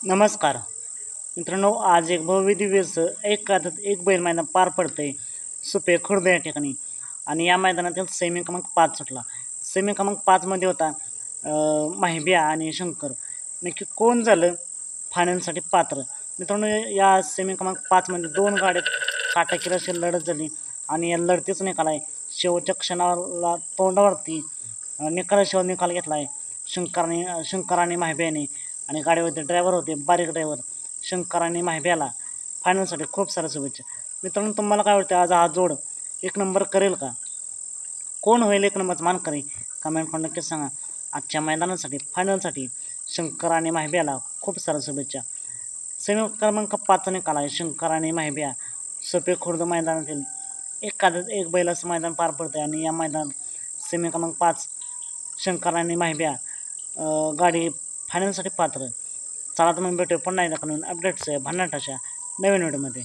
नमस्कार मित्रांनो, आज एक भव्य दिव्य एक आदत एक बैल मैदान पार पडतंय सुपे खुर्द या ठिकाणी. आणि या मैदानातील सेमी क्रमांक 5 सुटला. सेमी क्रमांक 5मध्ये होता माहिबिया आणि शंकर. नक्की कोण झालं फायनलसाठी पात्र? मित्रांनो, या सेमी क्रमांक 5मध्ये दोन गाड्यात काटाकीर अशी लढत झाली आणि या लढतीच निकाल आहे शेवटच्या क्षणाला तोंडावरती निकालाशिवाय निकाल घेतला आहे शंकर आणि माहिबियाने. आणि गाडीवरती ड्रायव्हर होते बारीक ड्रायव्हर शंकर आणि माहिब्याला. फायनलसाठी खूप साऱ्या शुभेच्छा. मित्रांनो, तुम्हाला काय वाटतं, आज हा जोड एक नंबर करेल का? कोण होईल एक नंबरचा मानकरी? कमेंट करून नक्कीच सांगा. आजच्या मैदानासाठी फायनलसाठी शंकर आणि माहिब्याला खूप साऱ्या शुभेच्छा. सेमी क्रमांक 5चा निकाल आहे शंकर आणि माहिब्या सुपे खुर्द मैदानातील एक बैल असं मैदान पार पडतं. आणि या मैदानात सेमी क्रमांक 5 शंकर आणि माहिब्या गाडी फायनलसाठी पात्र. चला तर मग भेटूया पुन्हा एकदा अपडेट्स भन्नाट अशा नवीन व्हिडिओमध्ये.